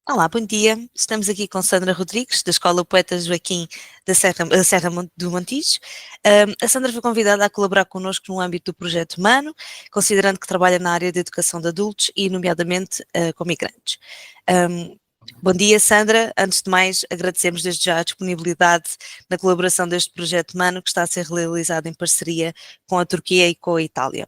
Olá, bom dia. Estamos aqui com Sandra Rodrigues, da Escola Poeta Joaquim do Montijo. A Sandra foi convidada a colaborar connosco no âmbito do projeto Humano, considerando que trabalha na área de educação de adultos e, nomeadamente, com migrantes. Bom dia, Sandra. Antes de mais, agradecemos desde já a disponibilidade na colaboração deste projeto Humano, que está a ser realizado em parceria com a Turquia e com a Itália.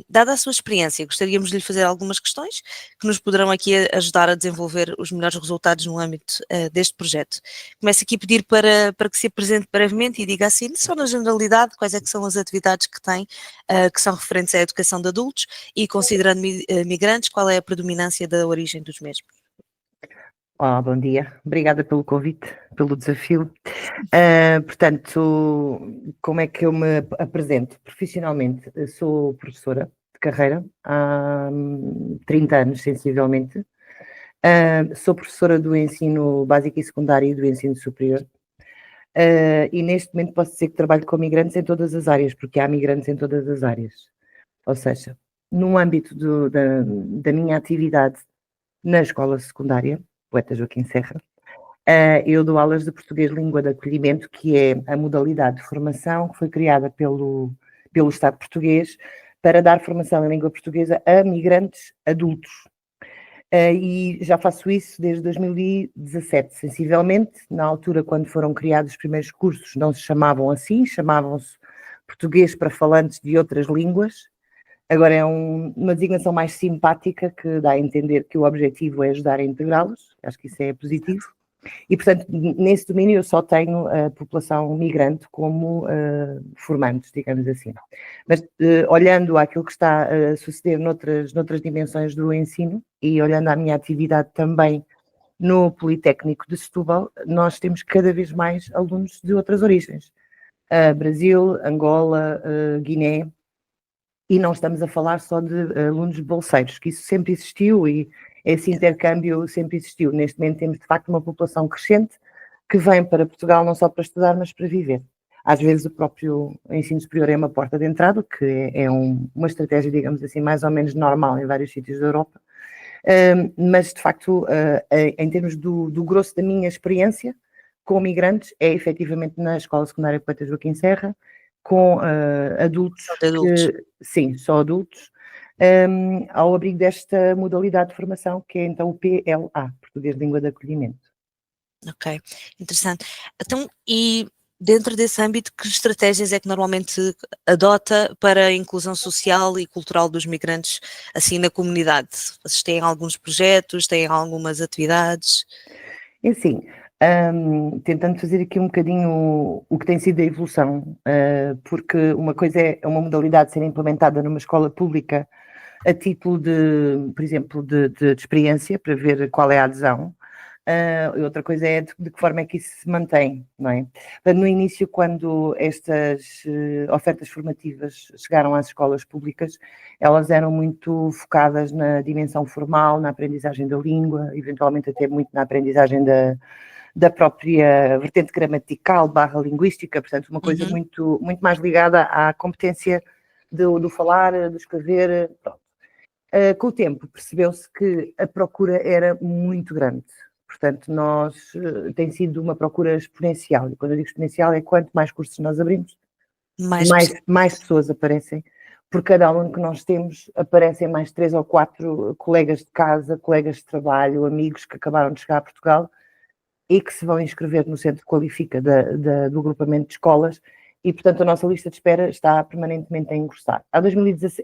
Dada a sua experiência, gostaríamos de lhe fazer algumas questões que nos poderão aqui ajudar a desenvolver os melhores resultados no âmbito deste projeto. Começo aqui a pedir para que se apresente brevemente e diga assim, só na generalidade, quais é que são as atividades que tem, que são referentes à educação de adultos e, considerando migrantes, qual é a predominância da origem dos mesmos. Olá, bom dia. Obrigada pelo convite, pelo desafio. Portanto, como é que eu me apresento? Profissionalmente, sou professora de carreira há 30 anos, sensivelmente. Sou professora do ensino básico e secundário e do ensino superior. E neste momento posso dizer que trabalho com migrantes em todas as áreas, porque há migrantes em todas as áreas. Ou seja, no âmbito da minha atividade na escola secundária, Poeta Joaquim Serra, eu dou aulas de português língua de acolhimento, que é a modalidade de formação que foi criada pelo Estado português para dar formação em língua portuguesa a migrantes adultos. E já faço isso desde 2017, sensivelmente. Na altura, quando foram criados os primeiros cursos, não se chamavam assim, chamavam-se português para falantes de outras línguas. Agora é uma designação mais simpática que dá a entender que o objetivo é ajudar a integrá-los. Acho que isso é positivo. E, portanto, nesse domínio eu só tenho a população migrante como formantes, digamos assim. Mas olhando àquilo que está a suceder noutras dimensões do ensino e olhando à minha atividade também no Politécnico de Setúbal, nós temos cada vez mais alunos de outras origens. Brasil, Angola, Guiné. E não estamos a falar só de alunos bolseiros, que isso sempre existiu e esse intercâmbio sempre existiu. Neste momento temos, de facto, uma população crescente que vem para Portugal não só para estudar, mas para viver. Às vezes o próprio ensino superior é uma porta de entrada, que é uma estratégia, digamos assim, mais ou menos normal em vários sítios da Europa. Mas, de facto, em termos do grosso da minha experiência com migrantes, é efetivamente na Escola Secundária Poeta Joaquim Serra, com adultos, sim, só adultos, ao abrigo desta modalidade de formação, que é então o PLA, Português de Língua de Acolhimento. Ok, interessante. Então, e dentro desse âmbito, que estratégias é que normalmente adota para a inclusão social e cultural dos migrantes, assim, na comunidade? Vocês têm alguns projetos, têm algumas atividades? É assim, tentando fazer aqui um bocadinho o que tem sido a evolução, porque uma coisa é uma modalidade ser implementada numa escola pública a título de, por exemplo, de experiência, para ver qual é a adesão. Outra coisa é de que forma é que isso se mantém, não é? No início, quando estas ofertas formativas chegaram às escolas públicas, elas eram muito focadas na dimensão formal, na aprendizagem da língua, eventualmente até muito na aprendizagem da própria vertente gramatical / linguística, portanto uma coisa muito mais ligada à competência do falar, do escrever, pronto. Com o tempo percebeu-se que a procura era muito grande. Portanto, tem sido uma procura exponencial. E quando eu digo exponencial é quanto mais cursos nós abrimos, mais pessoas aparecem. Por cada aluno que nós temos, aparecem mais 3 ou 4 colegas de casa, colegas de trabalho, amigos que acabaram de chegar a Portugal e que se vão inscrever no Centro Qualifica do agrupamento de escolas. E, portanto, a nossa lista de espera está permanentemente a engrossar.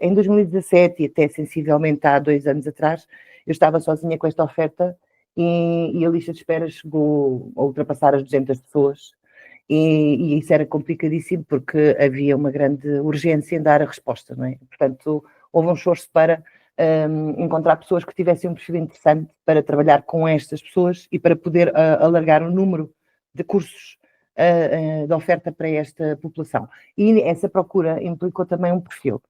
Em 2017 e até sensivelmente há 2 anos atrás, eu estava sozinha com esta oferta e a lista de espera chegou a ultrapassar as 200 pessoas. E isso era complicadíssimo porque havia uma grande urgência em dar a resposta, não é? Portanto, houve um esforço para encontrar pessoas que tivessem um perfil interessante para trabalhar com estas pessoas e para poder alargar o número de cursos de oferta para esta população. E essa procura implicou também um perfil.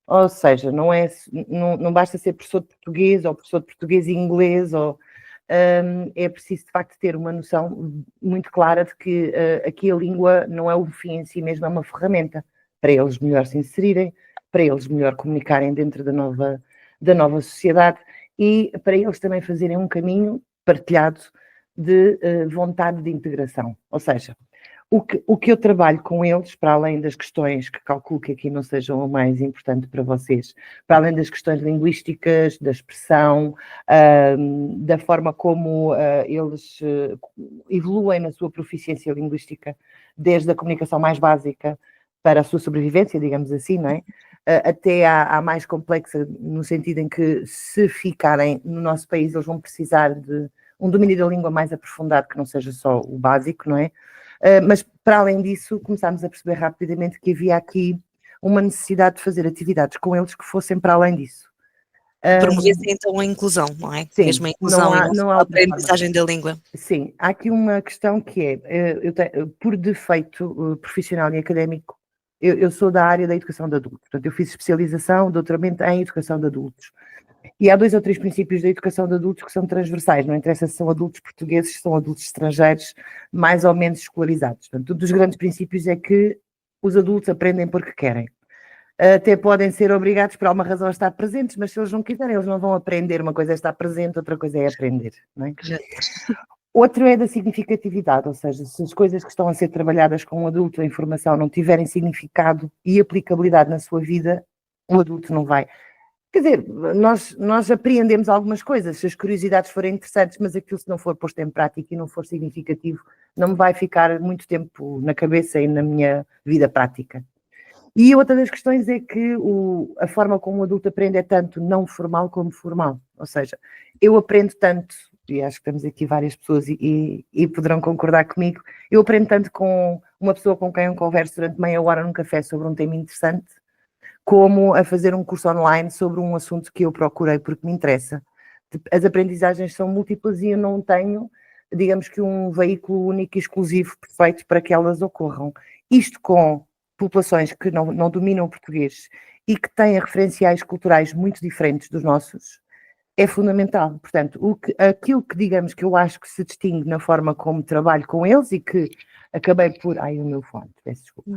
Ou seja, não basta ser professor de português ou professor de português e inglês, é preciso de facto ter uma noção muito clara de que aqui a língua não é o fim em si mesmo, é uma ferramenta para eles melhor se inserirem, para eles melhor comunicarem dentro da nova sociedade e para eles também fazerem um caminho partilhado de vontade de integração. Ou seja, o que eu trabalho com eles, para além das questões que calculo que aqui não sejam o mais importante para vocês, para além das questões linguísticas, da expressão, da forma como eles evoluem na sua proficiência linguística, desde a comunicação mais básica para a sua sobrevivência, digamos assim, não é? Até à mais complexa, no sentido em que, se ficarem no nosso país, eles vão precisar de um domínio da língua mais aprofundado, que não seja só o básico, não é? Mas, para além disso, começámos a perceber rapidamente que havia aqui uma necessidade de fazer atividades com eles que fossem para além disso. Promovesse então a inclusão, não é? Sim, Mesmo a inclusão e não só a outra forma. aprendizagem da língua. Sim, há aqui uma questão que é, por defeito profissional e académico, eu sou da área da educação de adultos, portanto eu fiz especialização, doutoramento em educação de adultos. E há 2 ou 3 princípios da educação de adultos que são transversais, não interessa se são adultos portugueses, se são adultos estrangeiros, mais ou menos escolarizados. Portanto, um dos grandes princípios é que os adultos aprendem porque querem. Até podem ser obrigados por alguma razão a estar presentes, mas se eles não quiserem, eles não vão aprender. Uma coisa é estar presente, outra coisa é aprender, não é? Outro é da significatividade, ou seja, se as coisas que estão a ser trabalhadas com um adulto, a informação, não tiverem significado e aplicabilidade na sua vida, o adulto não vai. Quer dizer, nós apreendemos algumas coisas, se as curiosidades forem interessantes, mas aquilo, se não for posto em prática e não for significativo, não me vai ficar muito tempo na cabeça e na minha vida prática. E outra das questões é que a forma como o adulto aprende é tanto não formal como formal. Ou seja, eu aprendo tanto, e acho que temos aqui várias pessoas e poderão concordar comigo, eu aprendo tanto com uma pessoa com quem eu converso durante meia hora num café sobre um tema interessante, como a fazer um curso online sobre um assunto que eu procurei porque me interessa. As aprendizagens são múltiplas e eu não tenho, digamos que, um veículo único e exclusivo perfeito para que elas ocorram. Isto com populações que não dominam o português e que têm referenciais culturais muito diferentes dos nossos, é fundamental. Portanto, aquilo que, digamos, que eu acho que se distingue na forma como trabalho com eles e que acabei por... Ai, o meu fone, peço desculpa.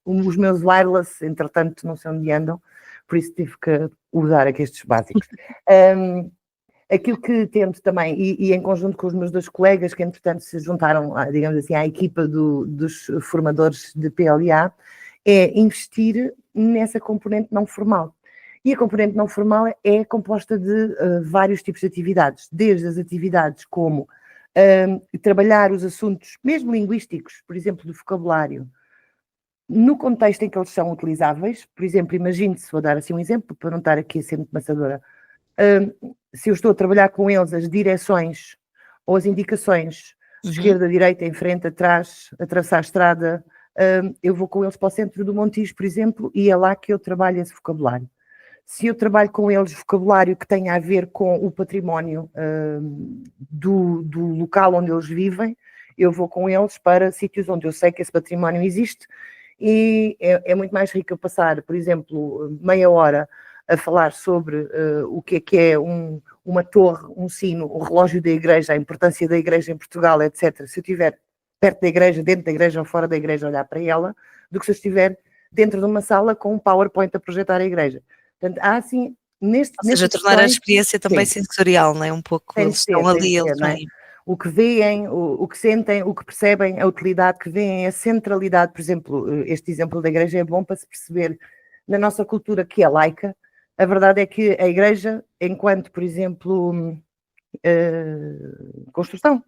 Os meus wireless, entretanto, não sei onde andam, por isso tive que usar aqui estes básicos. Aquilo que tento também, e em conjunto com os meus 2 colegas, que entretanto se juntaram, digamos assim, à equipa dos formadores de PLA, é investir nessa componente não formal. E a componente não formal é composta de vários tipos de atividades, desde as atividades como trabalhar os assuntos, mesmo linguísticos, por exemplo, do vocabulário, no contexto em que eles são utilizáveis. Por exemplo, imagine-se, vou dar assim um exemplo, para não estar aqui a ser muito maçadora, se eu estou a trabalhar com eles as direções ou as indicações, esquerda, direita, em frente, atrás, atravessar a estrada, eu vou com eles para o centro do Montijo, por exemplo, e é lá que eu trabalho esse vocabulário. Se eu trabalho com eles vocabulário que tenha a ver com o património do local onde eles vivem, eu vou com eles para sítios onde eu sei que esse património existe, e é muito mais rico eu passar, por exemplo, meia hora a falar sobre o que é uma torre, um sino, o relógio da igreja, a importância da igreja em Portugal, etc. Se eu estiver perto da igreja, dentro da igreja ou fora da igreja, olhar para ela, do que se eu estiver dentro de uma sala com um PowerPoint a projetar a igreja. Portanto, há assim, Ou seja, tornar a experiência também sensorial, não é? Um pouco, eles estão ali, eles não é? O que veem, o que sentem, o que percebem, a utilidade que veem, a centralidade. Por exemplo, este exemplo da igreja é bom para se perceber na nossa cultura, que é laica. A verdade é que a igreja, enquanto, por exemplo, construção,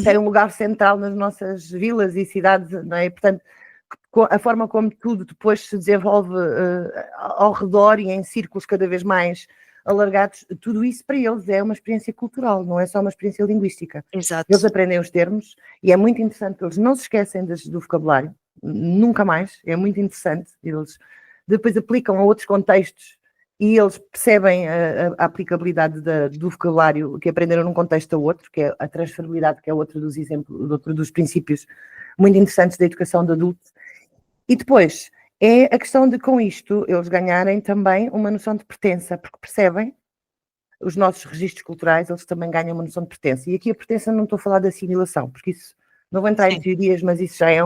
tem um lugar central nas nossas vilas e cidades, não é? Portanto, a forma como tudo depois se desenvolve ao redor e em círculos cada vez mais alargados, tudo isso para eles é uma experiência cultural, não é só uma experiência linguística. Exato. Eles aprendem os termos e é muito interessante que eles não se esquecem do vocabulário, nunca mais, é muito interessante. Eles depois aplicam a outros contextos e eles percebem a aplicabilidade do vocabulário que aprenderam num contexto a outro, que é a transferibilidade, que é outro dos exemplos, outro dos princípios muito interessantes da educação de adulto. E depois é a questão de, com isto, eles ganharem também uma noção de pertença, porque percebem os nossos registros culturais, eles também ganham uma noção de pertença. E aqui a pertença não estou a falar de assimilação, porque isso, não vou entrar em teorias, mas isso já é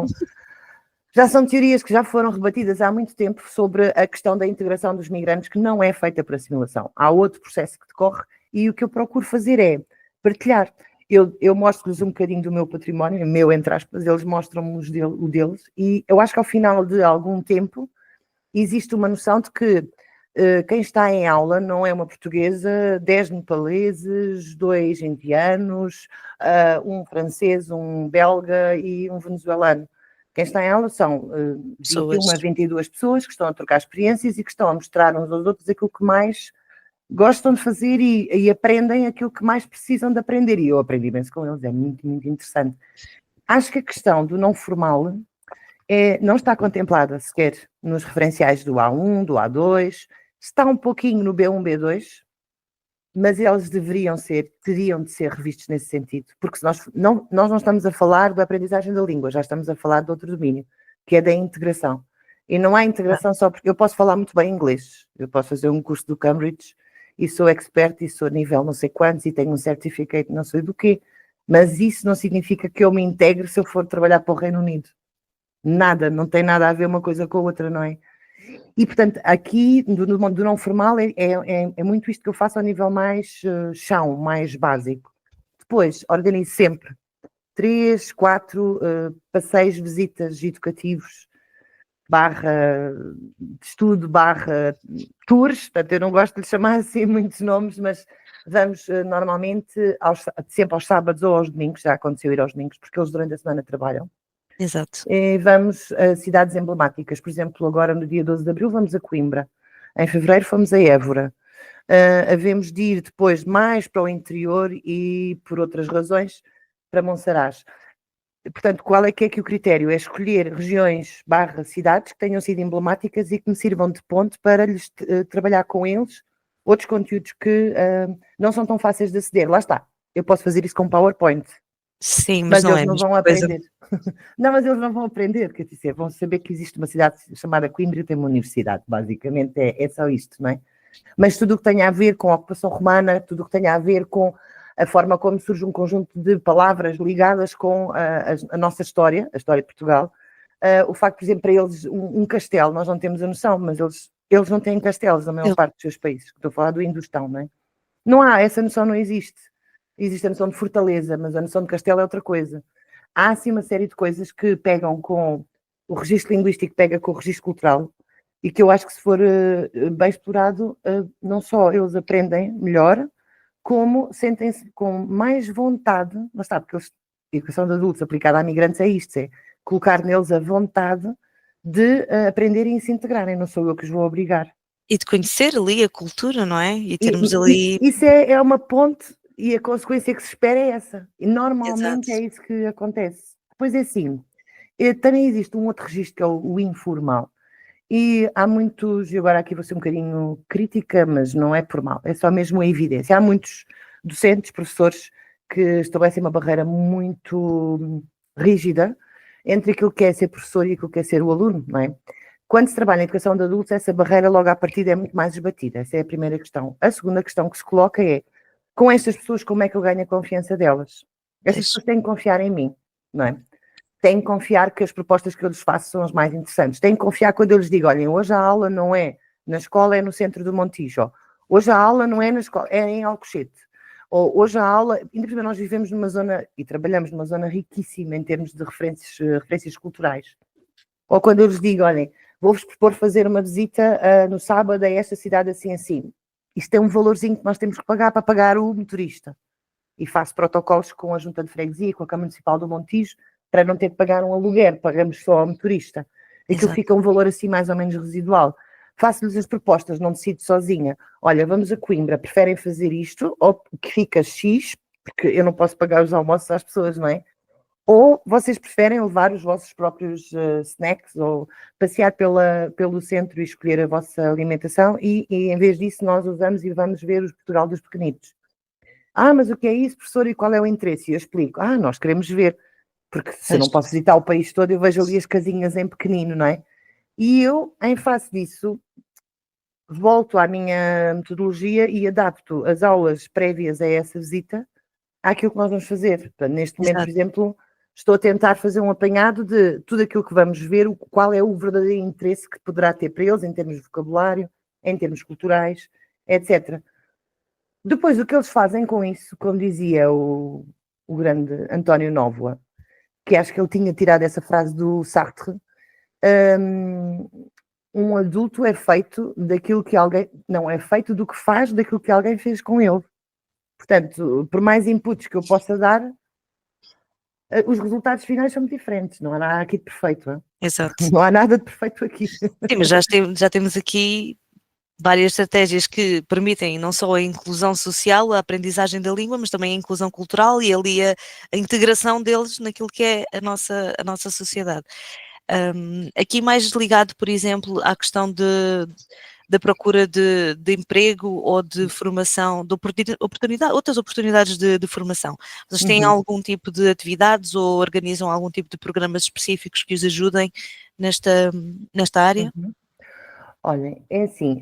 Já são teorias que já foram rebatidas há muito tempo sobre a questão da integração dos migrantes, que não é feita por assimilação. Há outro processo que decorre e o que eu procuro fazer é partilhar. Eu mostro-lhes um bocadinho do meu património, meu entre aspas, eles mostram-me o deles, e eu acho que ao final de algum tempo existe uma noção de que quem está em aula não é uma portuguesa, 10 nepaleses, 2 indianos, um francês, um belga e um venezuelano. Quem está em aula são 21 a 22 pessoas que estão a trocar experiências e que estão a mostrar uns aos outros aquilo que mais gostam de fazer e aprendem aquilo que mais precisam de aprender. E eu aprendi imenso com eles, é muito, muito interessante. Acho que a questão do não formal não está contemplada sequer nos referenciais do A1, do A2, está um pouquinho no B1, B2, mas eles teriam de ser revistos nesse sentido, porque se nós não estamos a falar da aprendizagem da língua, já estamos a falar de outro domínio, que é da integração. E não há integração só porque eu posso falar muito bem inglês, eu posso fazer um curso do Cambridge e sou expert e sou nível não sei quantos e tenho um certificate não sei do quê, mas isso não significa que eu me integre se eu for trabalhar para o Reino Unido. Nada, não tem nada a ver uma coisa com a outra, não é? E, portanto, aqui, do não formal, é muito isto que eu faço ao nível mais chão, mais básico. Depois, organizo sempre 3, 4 passeios, visitas educativos, de estudo, tours, portanto, eu não gosto de lhe chamar assim muitos nomes, mas vamos normalmente sempre aos sábados ou aos domingos, já aconteceu ir aos domingos, porque eles durante a semana trabalham. Exato. Vamos a cidades emblemáticas, por exemplo, agora no dia 12 de Abril vamos a Coimbra, em Fevereiro fomos a Évora, havemos de ir depois mais para o interior e, por outras razões, para Monsaraz. Portanto, qual é que o critério? É escolher regiões / cidades que tenham sido emblemáticas e que me sirvam de ponte para lhes trabalhar com eles outros conteúdos que não são tão fáceis de aceder. Lá está, eu posso fazer isso com PowerPoint. Sim, mas não eles é não a vão mesma coisa. aprender. Não, mas eles não vão aprender, quer dizer, vão saber que existe uma cidade chamada Coimbra e tem uma universidade, basicamente é só isto, não é? Mas tudo o que tenha a ver com a ocupação romana, tudo o que tenha a ver com a forma como surge um conjunto de palavras ligadas com a nossa história, a história de Portugal, o facto, por exemplo, para eles, um castelo, nós não temos a noção, mas eles não têm castelos na maior parte dos seus países, estou a falar do Indostão, não é? Não há, essa noção não existe. Existe a noção de fortaleza, mas a noção de castelo é outra coisa. Há, assim, uma série de coisas que pegam com o registro linguístico, pega com o registro cultural, e que eu acho que se for bem explorado, não só eles aprendem melhor, como sentem-se com mais vontade, mas sabe, porque a educação de adultos aplicada a migrantes é isto, é colocar neles a vontade de aprenderem e se integrarem, não sou eu que os vou obrigar. E de conhecer ali a cultura, não é? E termos ali... Isso é uma ponte e a consequência que se espera é essa. E normalmente Exato. é isso que acontece. Depois é assim, também existe um outro registro que é o informal. E há muitos, e agora aqui vou ser um bocadinho crítica, mas não é por mal, é só mesmo a evidência. Há muitos docentes, professores, que estabelecem uma barreira muito rígida entre aquilo que é ser professor e aquilo que é ser o aluno, não é? Quando se trabalha em educação de adultos, essa barreira logo à partida é muito mais esbatida. Essa é a primeira questão. A segunda questão que se coloca é, com estas pessoas, como é que eu ganho a confiança delas? Estas pessoas têm que confiar em mim, não é? Têm que confiar que as propostas que eu lhes faço são as mais interessantes. Têm que confiar quando eu lhes digo, olhem, hoje a aula não é na escola, é no centro do Montijo. Hoje a aula não é na escola, é em Alcochete. Ou hoje a aula, ainda por cima nós vivemos numa zona, e trabalhamos numa zona riquíssima em termos de referências culturais. Ou quando eu lhes digo, olhem, vou-vos propor fazer uma visita no sábado a esta cidade assim assim. Isto é um valorzinho que nós temos que pagar para pagar o motorista. E faço protocolos com a Junta de Freguesia, com a Câmara Municipal do Montijo, para não ter que pagar um aluguer, pagamos só ao motorista. Aquilo fica um valor assim mais ou menos residual. Faço-lhes as propostas, não decido sozinha. Olha, vamos a Coimbra, preferem fazer isto, ou que fica X, porque eu não posso pagar os almoços às pessoas, não é? Ou vocês preferem levar os vossos próprios snacks ou passear pelo centro e escolher a vossa alimentação e em vez disso nós usamos e vamos ver o Portugal dos pequenitos. Ah, mas o que é isso, professor, e qual é o interesse? E eu explico. Ah, nós queremos ver, porque se eu não posso visitar o país todo, eu vejo ali as casinhas em pequenino, não é? E eu, em face disso, volto à minha metodologia e adapto as aulas prévias a essa visita àquilo que nós vamos fazer. Portanto, neste momento, por exemplo, estou a tentar fazer um apanhado de tudo aquilo que vamos ver, qual é o verdadeiro interesse que poderá ter para eles em termos de vocabulário, em termos culturais, etc. Depois, o que eles fazem com isso, como dizia o grande António Nóvoa, que acho que ele tinha tirado essa frase do Sartre, um adulto é feito daquilo que alguém... Não, é feito do que faz daquilo que alguém fez com ele. Portanto, por mais inputs que eu possa dar, os resultados finais são muito diferentes. Não há nada aqui de perfeito. Não é? Exato. Não há nada de perfeito aqui. Sim, mas já temos aqui várias estratégias que permitem não só a inclusão social, a aprendizagem da língua, mas também a inclusão cultural e ali a integração deles naquilo que é a nossa sociedade. Aqui mais ligado, por exemplo, à questão da procura de emprego ou de formação, de outras oportunidades de formação. Vocês têm algum tipo de atividades ou organizam algum tipo de programas específicos que os ajudem nesta área? Olhem, é assim,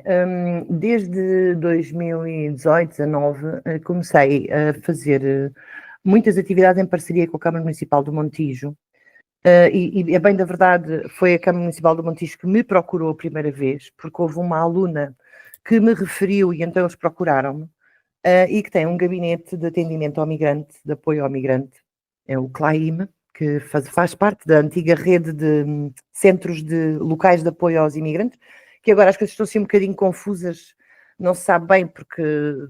desde 2018, 2019, comecei a fazer muitas atividades em parceria com a Câmara Municipal do Montijo, e a bem da verdade foi a Câmara Municipal do Montijo que me procurou a primeira vez, porque houve uma aluna que me referiu e então eles procuraram-me, e que tem um gabinete de atendimento ao migrante, de apoio ao migrante, é o CLAIM, que faz parte da antiga rede de centros de locais de apoio aos imigrantes, que agora as coisas estão assim um bocadinho confusas, não se sabe bem, porque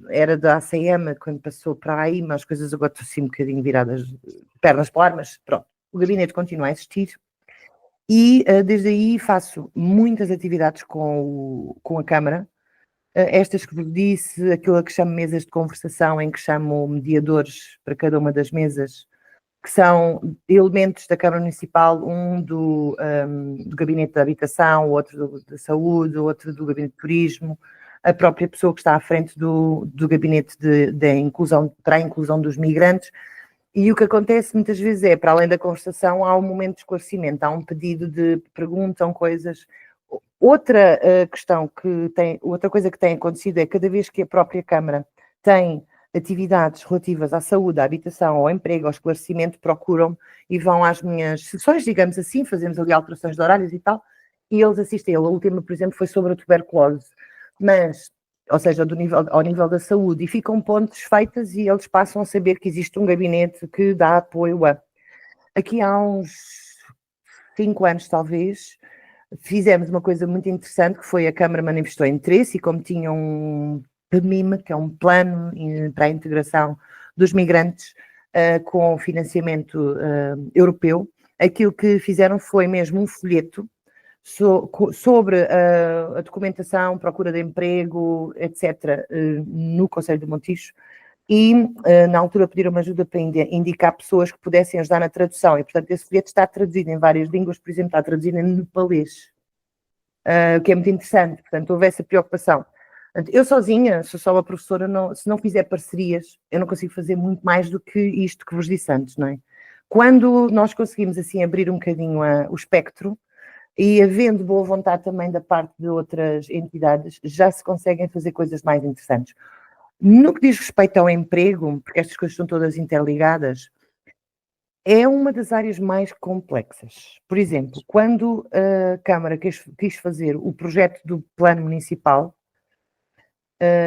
era da ACM, quando passou para a AIMA, as coisas agora estão assim um bocadinho viradas, pernas para o ar, mas pronto, o gabinete continua a existir, e desde aí faço muitas atividades com a Câmara, estas que vos disse, aquilo que chamo mesas de conversação, em que chamo mediadores para cada uma das mesas, que são elementos da Câmara Municipal, um do Gabinete da Habitação, outro da Saúde, outro do Gabinete de Turismo, a própria pessoa que está à frente do Gabinete de inclusão, para a inclusão dos migrantes. E o que acontece muitas vezes é, para além da conversação, há um momento de esclarecimento, há um pedido de perguntam coisas. Outra coisa que tem acontecido é cada vez que a própria Câmara tem atividades relativas à saúde, à habitação, ao emprego, ao esclarecimento, procuram e vão às minhas sessões, digamos assim, fazemos ali alterações de horários e tal, e eles assistem. A última, por exemplo, foi sobre a tuberculose, mas, ou seja, ao nível da saúde, e ficam pontes feitas e eles passam a saber que existe um gabinete que dá apoio a... Aqui há uns 5 anos, talvez, fizemos uma coisa muito interessante, que foi a Câmara manifestou interesse e como tinha um PMIM, que é um plano para a integração dos migrantes com financiamento europeu, aquilo que fizeram foi mesmo um folheto sobre a documentação, procura de emprego, etc., no Conselho de Montijo, e na altura pediram-me ajuda para indicar pessoas que pudessem ajudar na tradução, e portanto esse folheto está traduzido em várias línguas, por exemplo, está traduzido em nepalês, o que é muito interessante, portanto houve essa preocupação. Eu sozinha, sou só uma professora, se não fizer parcerias, eu não consigo fazer muito mais do que isto que vos disse antes, não é? Quando nós conseguimos assim abrir um bocadinho o espectro, e havendo boa vontade também da parte de outras entidades, já se conseguem fazer coisas mais interessantes. No que diz respeito ao emprego, porque estas coisas estão todas interligadas, é uma das áreas mais complexas. Por exemplo, quando a Câmara quis fazer o projeto do plano municipal,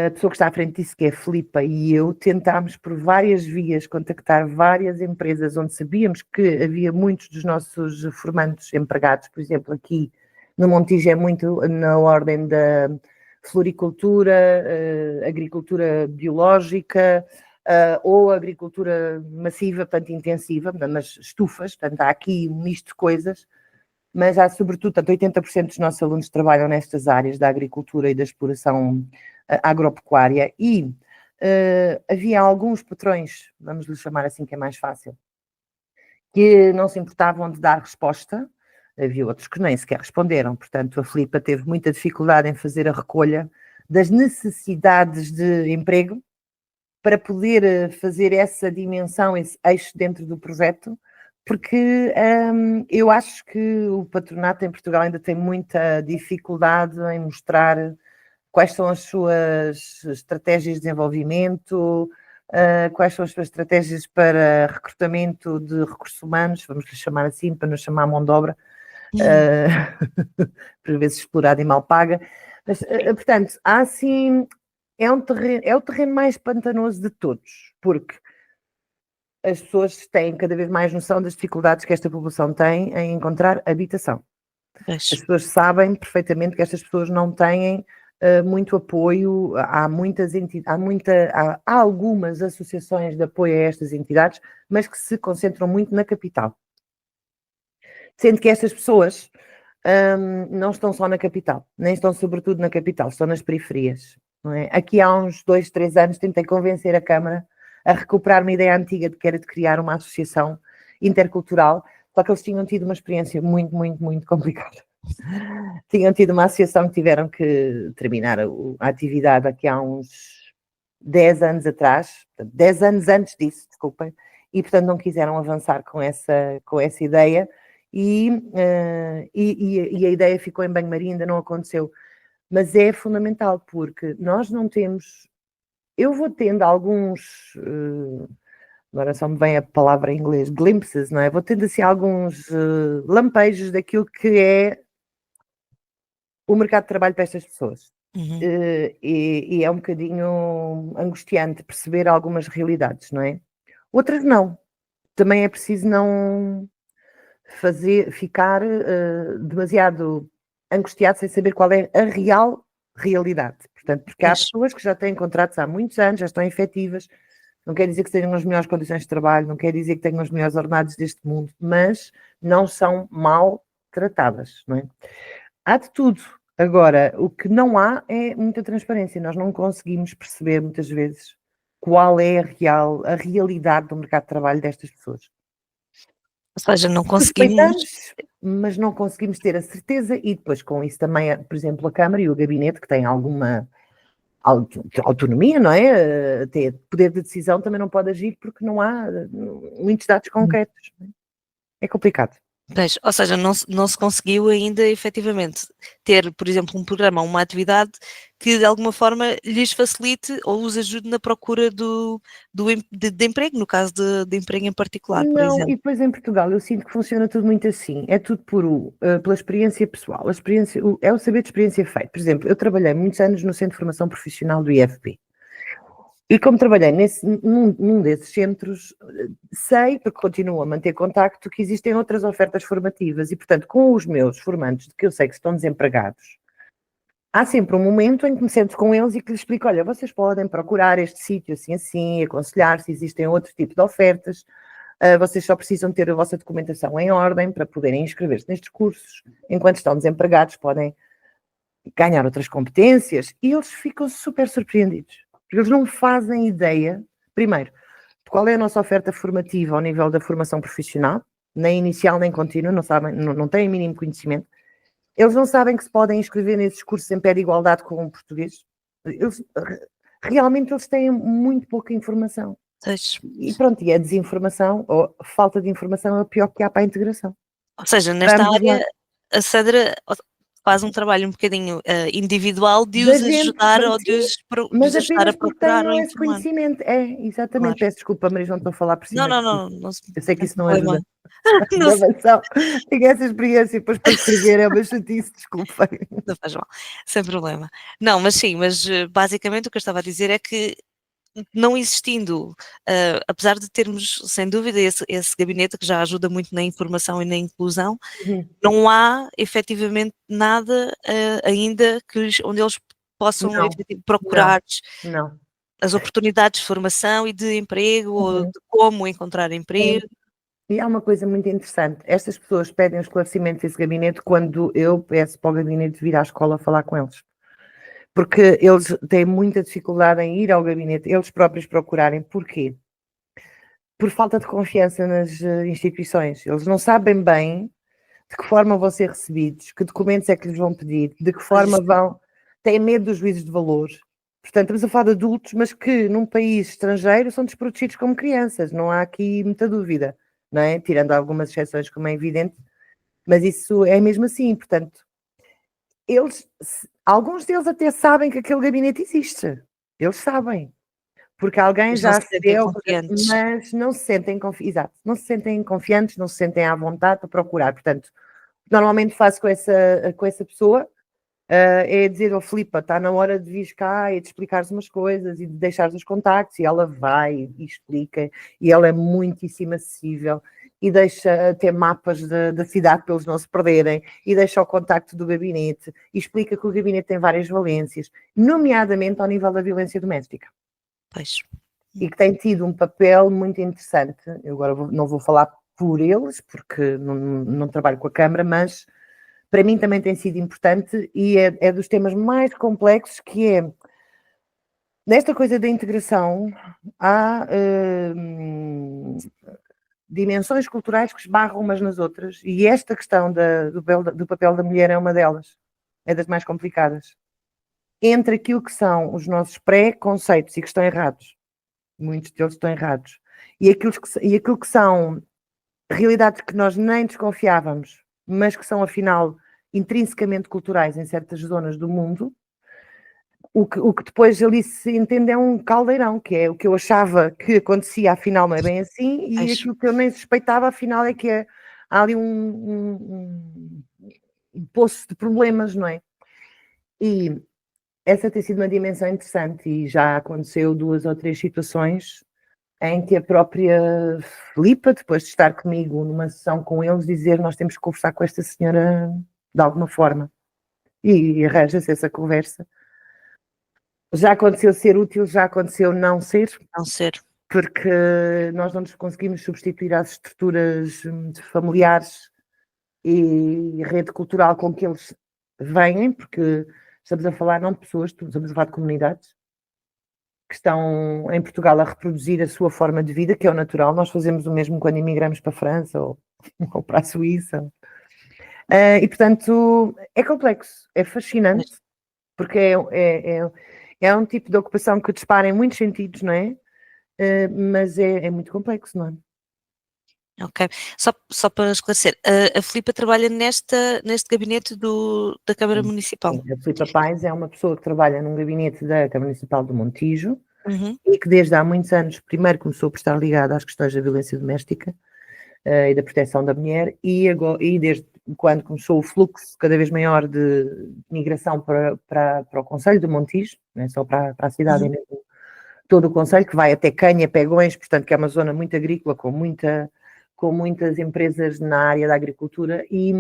a pessoa que está à frente disso, que é a Filipa, e eu tentámos por várias vias contactar várias empresas onde sabíamos que havia muitos dos nossos formandos empregados, por exemplo, aqui no Montijo é muito na ordem da floricultura, agricultura biológica, ou agricultura massiva, portanto intensiva, mas estufas, portanto há aqui um misto de coisas, mas há sobretudo, portanto 80% dos nossos alunos trabalham nestas áreas da agricultura e da exploração agropecuária e havia alguns patrões, vamos lhe chamar assim que é mais fácil, que não se importavam de dar resposta, havia outros que nem sequer responderam, portanto a Filipa teve muita dificuldade em fazer a recolha das necessidades de emprego para poder fazer essa dimensão, esse eixo dentro do projeto, porque eu acho que o patronato em Portugal ainda tem muita dificuldade em mostrar quais são as suas estratégias de desenvolvimento, quais são as suas estratégias para recrutamento de recursos humanos, vamos lhe chamar assim, para não chamar mão de obra, por vezes explorada e mal paga. Mas, portanto, há assim, é o terreno mais pantanoso de todos, porque as pessoas têm cada vez mais noção das dificuldades que esta população tem em encontrar habitação. As pessoas sabem perfeitamente que estas pessoas não têm muito apoio, há muitas entidades, há algumas associações de apoio a estas entidades, mas que se concentram muito na capital. Sendo que estas pessoas não estão só na capital, nem estão sobretudo na capital, estão nas periferias. Não é? Aqui há uns 2, 3 anos tentei convencer a Câmara a recuperar uma ideia antiga que era de criar uma associação intercultural, só que eles tinham tido uma experiência muito, muito, muito complicada. Tinham tido uma associação que tiveram que terminar a atividade aqui há uns 10 anos atrás, 10 anos antes disso, desculpem, e portanto não quiseram avançar com essa ideia e a ideia ficou em banho-maria, ainda não aconteceu. Mas é fundamental porque nós não temos... Eu vou tendo alguns... agora só me vem a palavra em inglês, glimpses, não é? Vou tendo assim alguns lampejos daquilo que é o mercado de trabalho para estas pessoas. E é um bocadinho angustiante perceber algumas realidades, não é? Outras não. Também é preciso não ficar demasiado angustiado sem saber qual é a real realidade. Portanto, porque há pessoas que já têm contratos há muitos anos, já estão efetivas, não quer dizer que tenham as melhores condições de trabalho, não quer dizer que tenham os melhores ordenados deste mundo, mas não são mal tratadas, não é? Há de tudo. Agora, o que não há é muita transparência. Nós não conseguimos perceber, muitas vezes, qual é a realidade do mercado de trabalho destas pessoas. Ou seja, não conseguimos... Respeitamos, mas não conseguimos ter a certeza e depois com isso também, por exemplo, a Câmara e o Gabinete, que têm alguma autonomia, não é? Ter poder de decisão, também não pode agir porque não há muitos dados concretos. É complicado. Ou seja, não se conseguiu ainda efetivamente ter, por exemplo, um programa, uma atividade que de alguma forma lhes facilite ou os ajude na procura de emprego, no caso de emprego em particular, por exemplo. E depois em Portugal eu sinto que funciona tudo muito assim, é tudo pela experiência pessoal, é o saber de experiência feito. Por exemplo, eu trabalhei muitos anos no Centro de Formação Profissional do IFP. E como trabalhei num desses centros, sei, porque continuo a manter contacto, que existem outras ofertas formativas e, portanto, com os meus formandos, de que eu sei que estão desempregados, há sempre um momento em que me sento com eles e que lhes explico, olha, vocês podem procurar este sítio assim, assim, aconselhar se existem outro tipo de ofertas, vocês só precisam ter a vossa documentação em ordem para poderem inscrever-se nestes cursos, enquanto estão desempregados podem ganhar outras competências e eles ficam super surpreendidos. Porque eles não fazem ideia, primeiro, de qual é a nossa oferta formativa ao nível da formação profissional, nem inicial nem contínua, não sabem, não têm mínimo conhecimento. Eles não sabem que se podem inscrever nesses cursos em pé de igualdade com o português. Realmente eles têm muito pouca informação. E pronto, e a desinformação, ou a falta de informação é o pior que há para a integração. Ou seja, nesta área, a Sandra faz um trabalho um bocadinho individual de os ajudar ou de os ajudar a procurar ou esse conhecimento. Exatamente. Claro. Peço desculpa, Maris, não estou a falar por cima. Não, eu sei que isso não problema. ajuda. Tenho essa experiência, depois para escrever é uma chatice, desculpem. Não faz mal, sem problema. Não, mas sim, mas basicamente o que eu estava a dizer é que não existindo, apesar de termos, sem dúvida, esse gabinete que já ajuda muito na informação e na inclusão, não há efetivamente nada ainda onde eles possam procurar as oportunidades de formação e de emprego ou de como encontrar emprego. E há uma coisa muito interessante, estas pessoas pedem um esclarecimento desse gabinete quando eu peço para o gabinete vir à escola falar com eles. Porque eles têm muita dificuldade em ir ao gabinete, eles próprios procurarem. Porquê? Por falta de confiança nas instituições. Eles não sabem bem de que forma vão ser recebidos, que documentos é que lhes vão pedir, de que forma têm medo dos juízos de valor. Portanto, estamos a falar de adultos, mas que num país estrangeiro são desprotegidos como crianças, não há aqui muita dúvida, não é? Tirando algumas exceções, como é evidente, mas isso é mesmo assim, portanto, alguns deles até sabem que aquele gabinete existe, eles sabem, porque alguém Mas não já se sentem acedeu, confiantes. mas não se sentem exato, não se sentem confiantes, não se sentem à vontade para procurar. Portanto, normalmente faço com essa pessoa, é dizer, oh Filipa, está na hora de vir cá e de explicares umas coisas e de deixares os contactos, e ela vai e explica, e ela é muitíssimo acessível, e deixa até mapas da cidade para eles não se perderem, e deixa o contacto do gabinete, e explica que o gabinete tem várias valências, nomeadamente ao nível da violência doméstica. Pois. E que tem tido um papel muito interessante. Eu agora não vou falar por eles, porque não trabalho com a Câmara, mas para mim também tem sido importante e é dos temas mais complexos, que é, nesta coisa da integração, há dimensões culturais que esbarram umas nas outras, e esta questão do papel da mulher é uma delas, é das mais complicadas. Entre aquilo que são os nossos pré-conceitos e que estão errados, muitos deles estão errados, e aquilo que são realidades que nós nem desconfiávamos, mas que são, afinal, intrinsecamente culturais em certas zonas do mundo, o que depois ali se entende é um caldeirão, que é o que eu achava que acontecia, afinal não é bem assim, e aquilo que eu nem suspeitava, afinal, é que há ali um poço de problemas, não é? E essa tem sido uma dimensão interessante, e já aconteceu 2 ou 3 situações em que a própria Filipa, depois de estar comigo numa sessão com eles, dizer, nós temos que conversar com esta senhora de alguma forma. E arranja-se essa conversa. Já aconteceu ser útil, já aconteceu não ser, Não ser. porque nós não nos conseguimos substituir às estruturas familiares e rede cultural com que eles vêm, porque estamos a falar não de pessoas, estamos a falar de comunidades que estão em Portugal a reproduzir a sua forma de vida, que é o natural. Nós fazemos o mesmo quando imigramos para a França ou para a Suíça. E, portanto, é complexo, é fascinante, porque é um tipo de ocupação que dispara em muitos sentidos, não é? Mas é muito complexo, não é? Ok. Só para esclarecer, a Filipa trabalha neste gabinete da Câmara Municipal. Sim, a Filipa Pais é uma pessoa que trabalha num gabinete da Câmara Municipal do Montijo, Uhum. e que desde há muitos anos, primeiro começou por estar ligada às questões da violência doméstica e da proteção da mulher, e desde quando começou o fluxo cada vez maior de migração para o Conselho do Montijo, não é só para a cidade, é mesmo todo o Conselho, que vai até Canha, Pegões, portanto que é uma zona muito agrícola, com muitas empresas na área da agricultura, e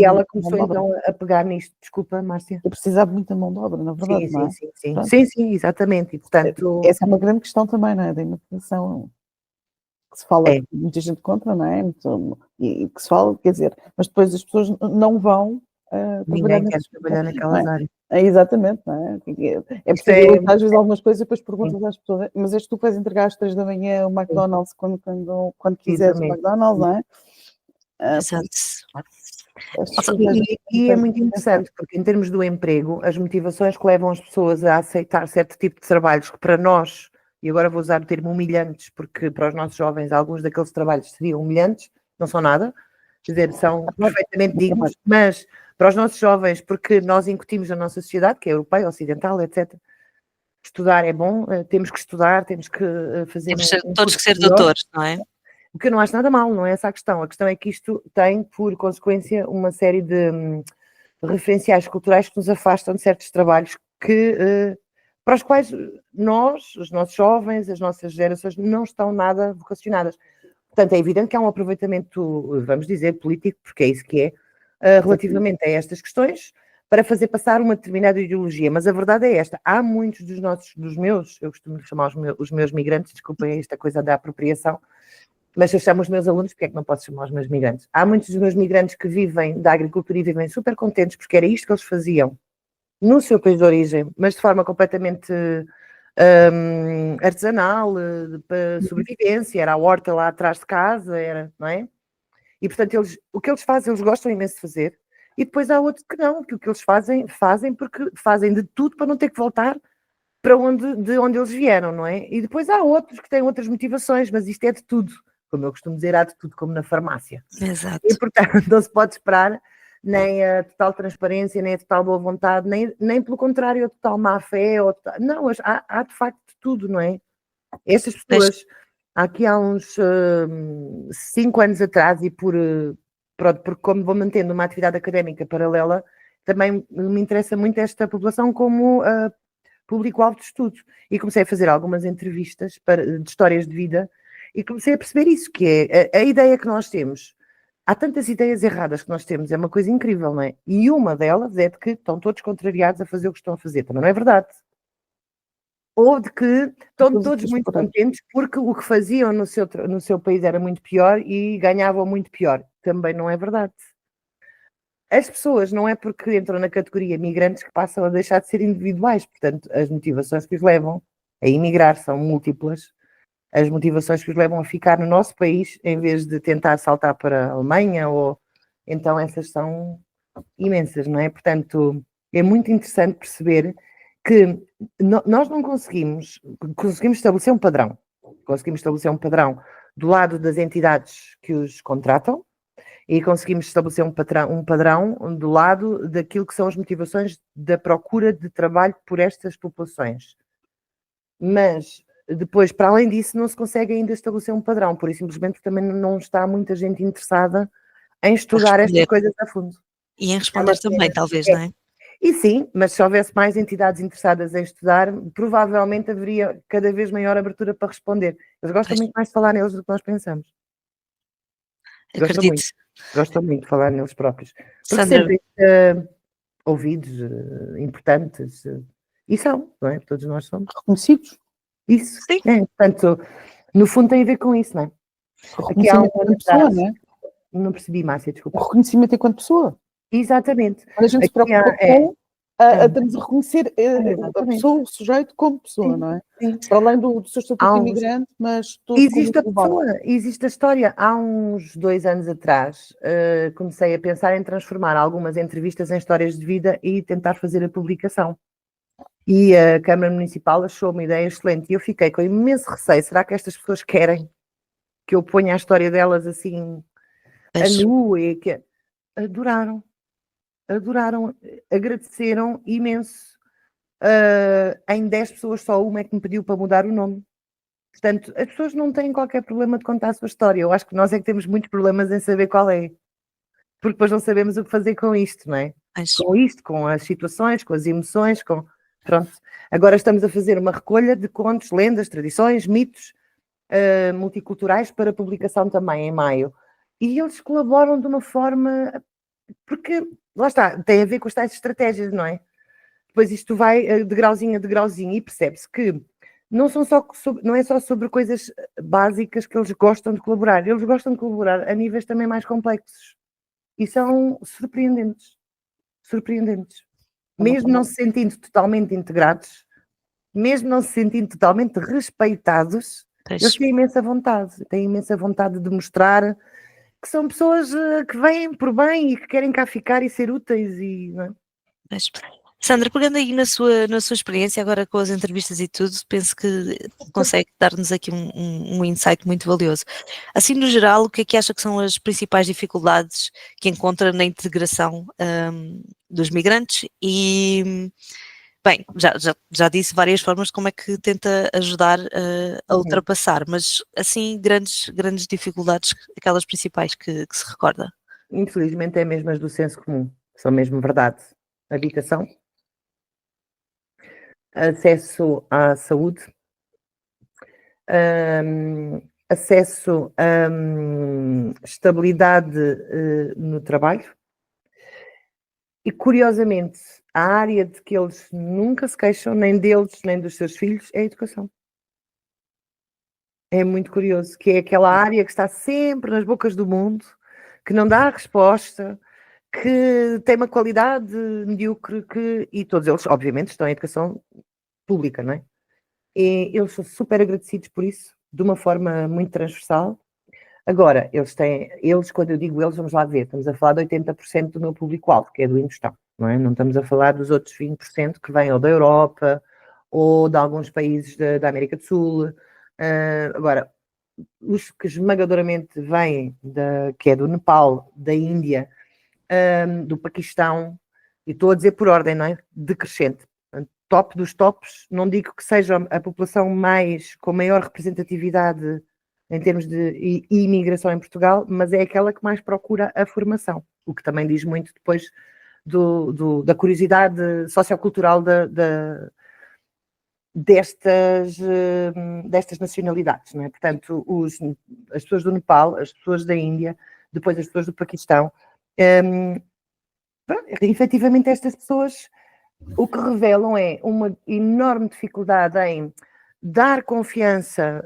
ela começou então a pegar nisto. Desculpa, Márcia. E precisava de muita mão de obra, na verdade, não é? Sim, exatamente. E, portanto, essa é uma grande questão também, não é? Da imigração, que se fala, muita gente contra, não é? E que se fala, quer dizer, mas depois as pessoas não vão ninguém quer trabalhar naquelas áreas. Exatamente, não é? É preciso, às vezes, algumas coisas e depois perguntas às pessoas, mas és tu que vais entregar às 3 da manhã o McDonald's quando quiseres o McDonald's, não é? Exato. E é muito interessante, porque em termos do emprego, as motivações que levam as pessoas a aceitar certo tipo de trabalhos que para nós, e agora vou usar o termo humilhantes, porque para os nossos jovens alguns daqueles trabalhos seriam humilhantes, não são nada, quer dizer, são perfeitamente dignos, mas para os nossos jovens, porque nós incutimos na nossa sociedade, que é europeia, ocidental, etc., estudar é bom, temos que estudar, temos que fazer todos que ser doutores, não é? O que eu não acho nada mal, não é essa a questão é que isto tem, por consequência, uma série de referenciais culturais que nos afastam de certos trabalhos para os quais nós, os nossos jovens, as nossas gerações, não estão nada vocacionadas. Portanto, é evidente que há um aproveitamento, vamos dizer, político, porque é isso que é, relativamente a estas questões, para fazer passar uma determinada ideologia. Mas a verdade é esta: há muitos dos meus, eu costumo chamar os meus migrantes, desculpem esta coisa da apropriação, mas eu chamo os meus alunos, porque é que não posso chamar os meus migrantes? Há muitos dos meus migrantes que vivem da agricultura e vivem super contentes, porque era isto que eles faziam no seu país de origem, mas de forma completamente artesanal, para sobrevivência, era a horta lá atrás de casa, não é? E, portanto, o que eles fazem, eles gostam imenso de fazer, e depois há outros que não, que o que eles fazem porque fazem de tudo para não ter que voltar para de onde eles vieram, não é? E depois há outros que têm outras motivações, mas isto é de tudo. Como eu costumo dizer, há de tudo, como na farmácia. Exato. E, portanto, não se pode esperar nem a total transparência, nem a total boa vontade, nem pelo contrário, a total má-fé. Não, há de facto tudo, não é? Estas pessoas, aqui há uns 5 anos atrás, e pronto, porque como vou mantendo uma atividade académica paralela, também me interessa muito esta população como público-alvo de estudos. E comecei a fazer algumas entrevistas de histórias de vida e comecei a perceber isso, que é a ideia que nós temos. Há tantas ideias erradas que nós temos, é uma coisa incrível, não é? E uma delas é de que estão todos contrariados a fazer o que estão a fazer. Também não é verdade. Ou de que estão todos muito contentes porque o que faziam no seu país era muito pior e ganhavam muito pior. Também não é verdade. As pessoas, não é porque entram na categoria migrantes que passam a deixar de ser individuais. Portanto, as motivações que os levam a emigrar são múltiplas. As motivações que os levam a ficar no nosso país em vez de tentar saltar para a Alemanha, então essas são imensas, não é? Portanto, é muito interessante perceber que nós não conseguimos estabelecer um padrão. Conseguimos estabelecer um padrão do lado das entidades que os contratam e conseguimos estabelecer um padrão do lado daquilo que são as motivações da procura de trabalho por estas populações. Mas depois, para além disso, não se consegue ainda estabelecer um padrão, por isso simplesmente também não está muita gente interessada em estudar estas coisas a fundo. E em responder também, talvez, não é? E sim, mas se houvesse mais entidades interessadas em estudar, provavelmente haveria cada vez maior abertura para responder. Eles gostam muito mais de falar neles do que nós pensamos. Gostam muito de falar neles próprios. Porque sempre ouvidos, importantes, e são, não é? Todos nós somos. Reconhecidos. Isso, sim. Portanto, no fundo tem a ver com isso, não é? Aqui há uma pessoa, não é? Não percebi, Márcia, desculpa. O reconhecimento enquanto pessoa. Exatamente. Quando a gente se preocupa estamos a reconhecer a pessoa, o sujeito como pessoa, não é? Sim. Para além do seu estatuto de imigrante, mas tudo existe a pessoa, existe a história. Há uns 2 anos atrás comecei a pensar em transformar algumas entrevistas em histórias de vida e tentar fazer a publicação. E a Câmara Municipal achou uma ideia excelente e eu fiquei com imenso receio. Será que estas pessoas querem que eu ponha a história delas assim a nu? E que adoraram, agradeceram imenso. Em 10 pessoas só uma é que me pediu para mudar o nome. Portanto, as pessoas não têm qualquer problema de contar a sua história. Eu acho que nós é que temos muitos problemas em saber qual é. Porque depois não sabemos o que fazer com isto, não é? Com isto, com as situações, com as emoções, Pronto. Agora estamos a fazer uma recolha de contos, lendas, tradições, mitos multiculturais para publicação também em maio. E eles colaboram de uma forma... Porque, lá está, tem a ver com as tais estratégias, não é? Depois isto vai de grauzinho a degrauzinho e percebe-se que não é só sobre coisas básicas que eles gostam de colaborar. Eles gostam de colaborar a níveis também mais complexos. E são surpreendentes. Surpreendentes. Mesmo não se sentindo totalmente integrados, mesmo não se sentindo totalmente respeitados, eles têm imensa vontade de mostrar que são pessoas que vêm por bem e que querem cá ficar e ser úteis. Não é? Sandra, pegando aí na sua experiência agora com as entrevistas e tudo, penso que consegue dar-nos aqui um insight muito valioso. Assim, no geral, o que é que acha que são as principais dificuldades que encontra na integração dos migrantes? E, bem, já disse várias formas de como é que tenta ajudar a ultrapassar, mas assim, grandes dificuldades, aquelas principais que se recorda? Infelizmente é mesmo as do senso comum, são mesmo verdade. Habitação, acesso à saúde, acesso a estabilidade no trabalho e, curiosamente, a área de que eles nunca se queixam, nem deles, nem dos seus filhos, é a educação. É muito curioso, que é aquela área que está sempre nas bocas do mundo, que não dá a resposta, que tem uma qualidade medíocre, e todos eles, obviamente, estão em educação pública, não é? E eles são super agradecidos por isso, de uma forma muito transversal. Agora, quando eu digo eles, vamos lá ver, estamos a falar de 80% do meu público-alvo, que é do Indostão, não é? Não estamos a falar dos outros 20% que vêm ou da Europa, ou de alguns países da América do Sul. Agora, os que esmagadoramente vêm, que é do Nepal, da Índia, do Paquistão, e estou a dizer por ordem, não é? Decrescente. Top dos tops, não digo que seja a população com maior representatividade em termos de imigração em Portugal, mas é aquela que mais procura a formação, o que também diz muito depois da curiosidade sociocultural destas nacionalidades, não é? Portanto, as pessoas do Nepal, as pessoas da Índia, depois as pessoas do Paquistão, efetivamente estas pessoas o que revelam é uma enorme dificuldade em dar confiança,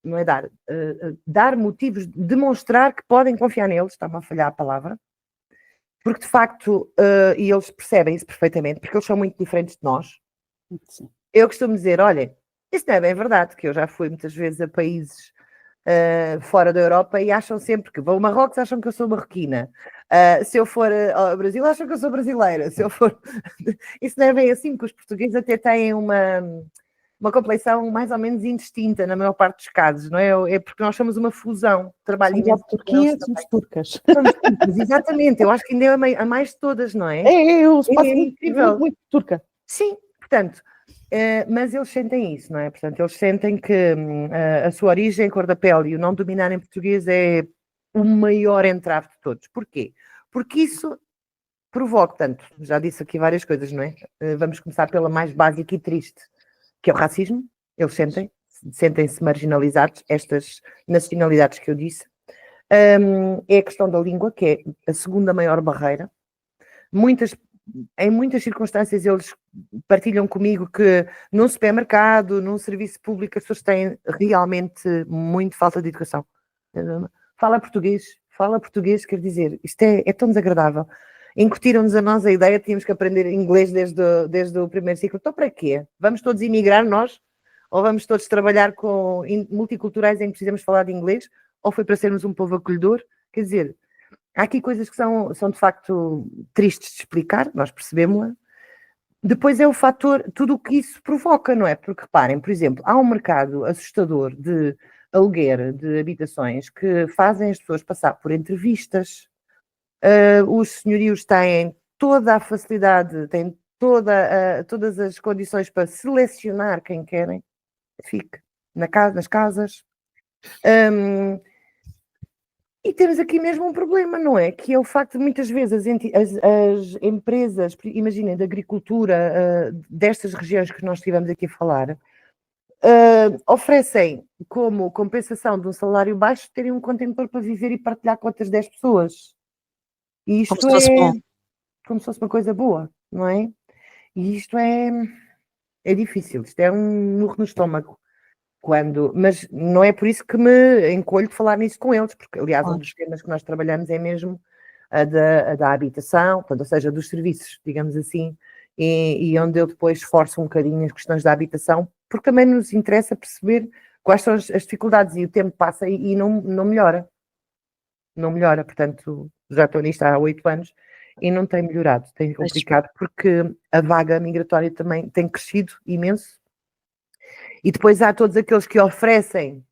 não é dar motivos, demonstrar que podem confiar neles, está-me a falhar a palavra, porque de facto, e eles percebem isso perfeitamente, porque eles são muito diferentes de nós. Sim. Eu costumo dizer, olha, isso não é bem verdade, que eu já fui muitas vezes a países fora da Europa e acham sempre que vou a Marrocos, acham que eu sou marroquina. Se eu for ao Brasil, acham que eu sou brasileira. Se eu for... Isso não é bem assim, porque os portugueses até têm uma complexão mais ou menos indistinta na maior parte dos casos, não é? É porque nós somos uma fusão. Trabalho Somos imenso. a Turquia, somos turcas. Somos turcas, exatamente. Eu acho que ainda é a mais de todas, não é? Eu É passo incrível. muito turca. Sim, portanto, mas eles sentem isso, não é? Portanto, eles sentem que a sua origem, a cor da pele e o não dominar em português é o maior entrave de todos. Porquê? Porque isso provoca, tanto, já disse aqui várias coisas, não é? Vamos começar pela mais básica e triste, que é o racismo. Eles sentem-se marginalizados, estas nacionalidades que eu disse. É a questão da língua, que é a segunda maior barreira. Em muitas circunstâncias eles partilham comigo que num supermercado, num serviço público, as pessoas têm realmente muito falta de educação. Fala português, quer dizer, isto é tão desagradável. Incutiram-nos a nós a ideia de que tínhamos que aprender inglês desde o primeiro ciclo. Então para quê? Vamos todos emigrar nós? Ou vamos todos trabalhar com multiculturais em que precisamos falar de inglês? Ou foi para sermos um povo acolhedor? Quer dizer, há aqui coisas que são de facto tristes de explicar, nós percebemos-la. Depois é o fator, tudo o que isso provoca, não é? Porque reparem, por exemplo, há um mercado assustador de aluguer de habitações que fazem as pessoas passar por entrevistas. Os senhorios têm toda a facilidade, têm todas as condições para selecionar quem querem, fique nas casas. E temos aqui mesmo um problema, não é? Que é o facto de muitas vezes as empresas, imaginem, da agricultura, destas regiões que nós estivemos aqui a falar, oferecem como compensação de um salário baixo terem um contentor para viver e partilhar com outras 10 pessoas. E isto Como se fosse bom. como se fosse uma coisa boa, não é? E isto é difícil, isto é um murro no estômago. Mas não é por isso que me encolho de falar nisso com eles, porque, aliás, um dos temas que nós trabalhamos é mesmo a da habitação, portanto, ou seja, dos serviços, digamos assim, e onde eu depois esforço um bocadinho as questões da habitação, porque também nos interessa perceber quais são as dificuldades, e o tempo passa e não melhora. Não melhora, portanto, já estou nisto há 8 anos e não tem melhorado, tem complicado, porque a vaga migratória também tem crescido imenso. E depois há todos aqueles que oferecem,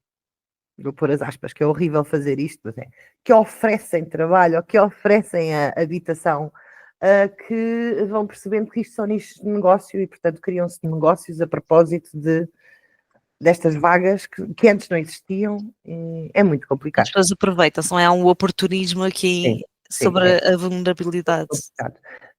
vou pôr as aspas, que é horrível fazer isto, mas que oferecem trabalho ou que oferecem a habitação, que vão percebendo que isto são nichos de negócio e, portanto, criam-se negócios a propósito destas vagas que antes não existiam. E é muito complicado. As pessoas aproveitam-se, não é? Há um oportunismo aqui sobre a vulnerabilidade.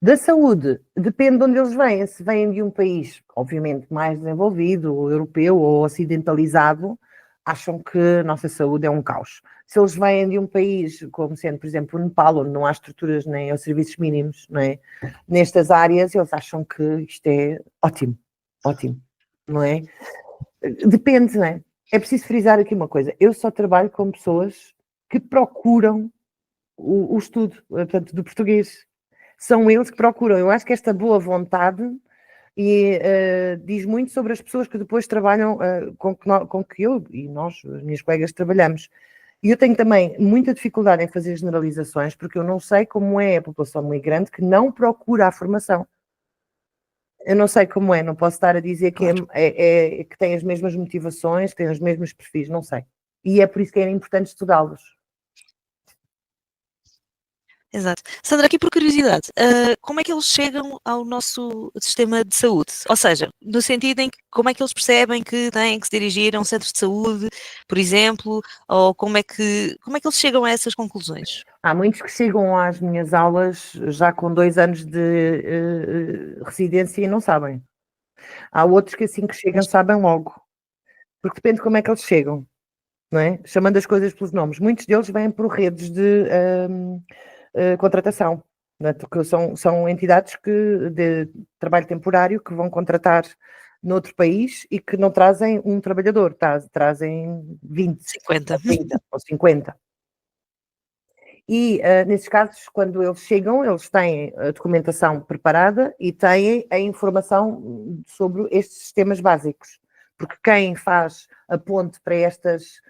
Da saúde, depende de onde eles vêm. Se vêm de um país, obviamente, mais desenvolvido, ou europeu ou ocidentalizado, acham que a nossa saúde é um caos. Se eles vêm de um país, como sendo, por exemplo, o Nepal, onde não há estruturas nem serviços mínimos, não é? Nestas áreas, eles acham que isto é ótimo, não é? Depende, não é? É preciso frisar aqui uma coisa. Eu só trabalho com pessoas que procuram o estudo, portanto, do português. São eles que procuram. Eu acho que esta boa vontade diz muito sobre as pessoas que depois trabalham com que eu e nós, as minhas colegas, trabalhamos. E eu tenho também muita dificuldade em fazer generalizações, porque eu não sei como é a população migrante que não procura a formação. Eu não sei como é, não posso estar a dizer que, que tem as mesmas motivações, que tem os mesmos perfis, não sei. E é por isso que é importante estudá-los. Exato. Sandra, aqui por curiosidade, como é que eles chegam ao nosso sistema de saúde? Ou seja, no sentido em que como é que eles percebem que têm que se dirigir a um centro de saúde, por exemplo, ou como é que eles chegam a essas conclusões? Há muitos que chegam às minhas aulas já com 2 anos de residência e não sabem. Há outros que assim que chegam sabem logo, porque depende de como é que eles chegam, não é? Chamando as coisas pelos nomes. Muitos deles vêm por redes de contratação, não é? Porque são entidades de trabalho temporário que vão contratar noutro país e que não trazem um trabalhador, trazem 20, 50. ou 30, ou 50. E nesses casos, quando eles chegam, eles têm a documentação preparada e têm a informação sobre estes sistemas básicos, porque quem faz a ponte para estas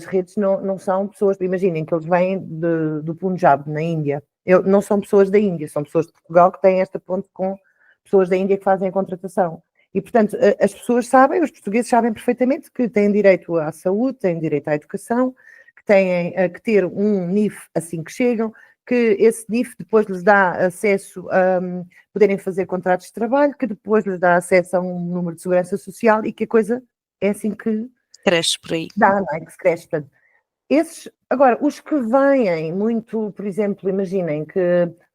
redes não são pessoas, imaginem que eles vêm do Punjab, na Índia, não são pessoas da Índia, são pessoas de Portugal que têm esta ponte com pessoas da Índia que fazem a contratação. E, portanto, as pessoas sabem, os portugueses sabem perfeitamente que têm direito à saúde, têm direito à educação, que têm que ter um NIF assim que chegam, que esse NIF depois lhes dá acesso a poderem fazer contratos de trabalho, que depois lhes dá acesso a um número de segurança social e que a coisa é assim que Cresce por aí. dá, não é? Que se cresce. Portanto, agora, os que vêm muito, por exemplo, imaginem que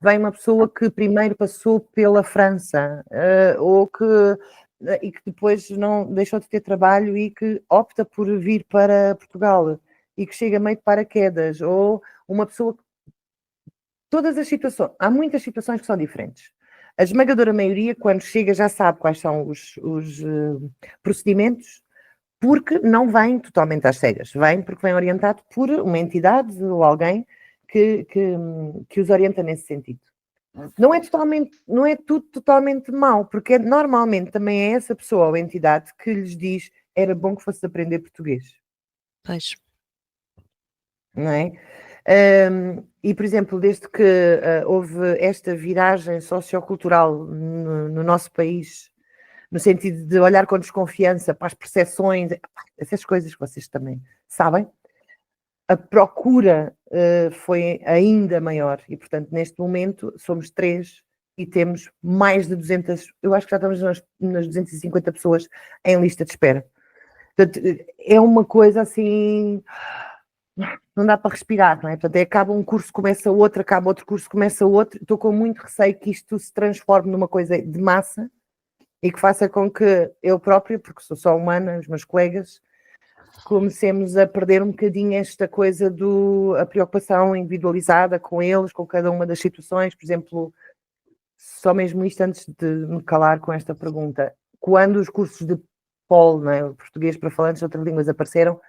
vem uma pessoa que primeiro passou pela França e que depois não deixou de ter trabalho e que opta por vir para Portugal e que chega meio de paraquedas, ou uma pessoa. Todas as situações, há muitas situações que são diferentes. A esmagadora maioria, quando chega, já sabe quais são os procedimentos, porque não vem totalmente às cegas, vem porque vem orientado por uma entidade ou alguém que os orienta nesse sentido. Não é tudo totalmente mau, porque normalmente também é essa pessoa ou entidade que lhes diz era bom que fosse aprender português. Pois. Não é? E, por exemplo, desde que houve esta viragem sociocultural no nosso país, no sentido de olhar com desconfiança para as percepções, essas coisas que vocês também sabem, a procura foi ainda maior e, portanto, neste momento somos 3 e temos mais de 200, eu acho que já estamos nas 250 pessoas em lista de espera. Portanto, é uma coisa assim, não dá para respirar, não é? Portanto, acaba um curso, começa outro, acaba outro curso, começa outro. Estou com muito receio que isto se transforme numa coisa de massa e que faça com que eu própria, porque sou só humana, os meus colegas, comecemos a perder um bocadinho esta coisa a preocupação individualizada com eles, com cada uma das situações. Por exemplo, só mesmo isto antes de me calar com esta pergunta. Quando os cursos de POL, não é? Português para falantes de outras línguas, apareceram,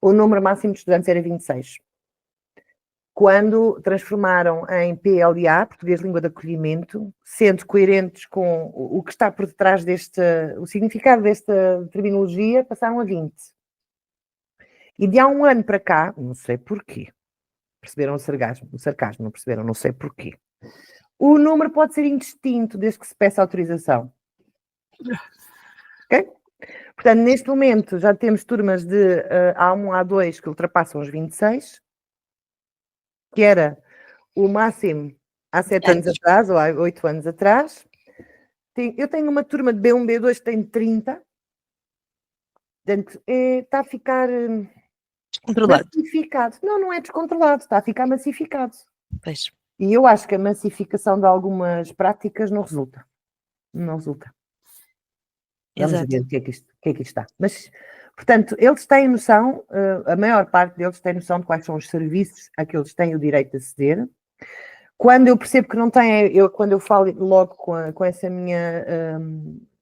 o número máximo de estudantes era 26. Quando transformaram em PLA, Português Língua de Acolhimento, sendo coerentes com o que está por detrás o significado desta terminologia, passaram a 20. E de há um ano para cá, não sei porquê, perceberam o sarcasmo, não perceberam, não sei porquê. O número pode ser indistinto desde que se peça autorização. Ok? Portanto, neste momento já temos turmas de A1, A2 que ultrapassam os 26, que era o máximo há 7 anos atrás, ou há 8 anos atrás. Eu tenho uma turma de B1, B2 que tem 30. Portanto, está a ficar Descontrolado. massificado. Não é descontrolado, está a ficar massificado. Pois. E eu acho que a massificação de algumas práticas não resulta. Não resulta. Vamos ver o que é que isto está. Mas, portanto, eles têm noção, a maior parte deles tem noção de quais são os serviços a que eles têm o direito de aceder. Quando eu percebo que não têm, quando eu falo logo com essa minha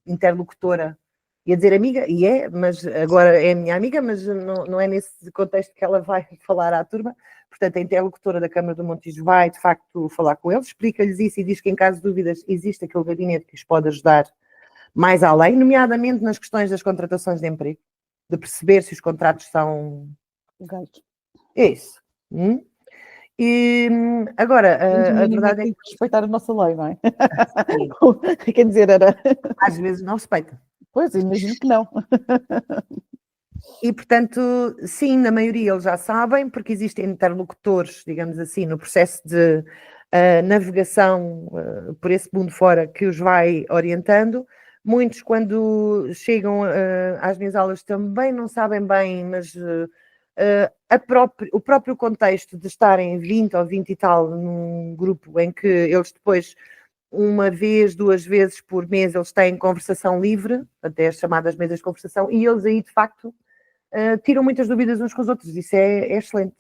interlocutora, ia dizer amiga, mas agora é minha amiga, mas não é nesse contexto que ela vai falar à turma. Portanto, a interlocutora da Câmara do Montijo vai, de facto, falar com eles, explica-lhes isso e diz que, em caso de dúvidas, existe aquele gabinete que os pode ajudar mais além, nomeadamente nas questões das contratações de emprego, de perceber se os contratos são... Isso. E agora, a verdade é que... Tem que respeitar a nossa lei, não é? Quer dizer, era... Às vezes não respeita. Pois, imagino que não. E, portanto, sim, na maioria eles já sabem, porque existem interlocutores, digamos assim, no processo de navegação por esse mundo fora que os vai orientando. Muitos, quando chegam às minhas aulas, também não sabem bem, mas o próprio contexto de estarem 20 ou 20 e tal num grupo em que eles depois, uma vez, 2 vezes por mês, eles têm conversação livre, até as chamadas mesas de conversação, e eles aí, de facto, tiram muitas dúvidas uns com os outros. Isso é excelente,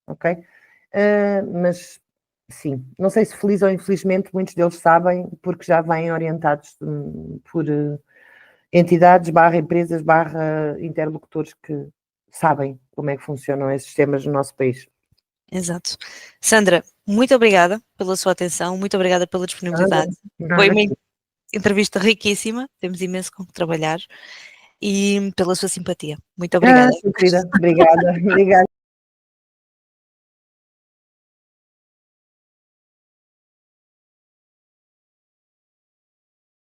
ok? Mas, sim, não sei se feliz ou infelizmente, muitos deles sabem, porque já vêm orientados por entidades, empresas, interlocutores que sabem como é que funcionam esses sistemas no nosso país. Exato. Sandra, muito obrigada pela sua atenção, muito obrigada pela disponibilidade. Foi uma entrevista riquíssima, temos imenso com que trabalhar e pela sua simpatia. Muito obrigada. Querida, obrigada.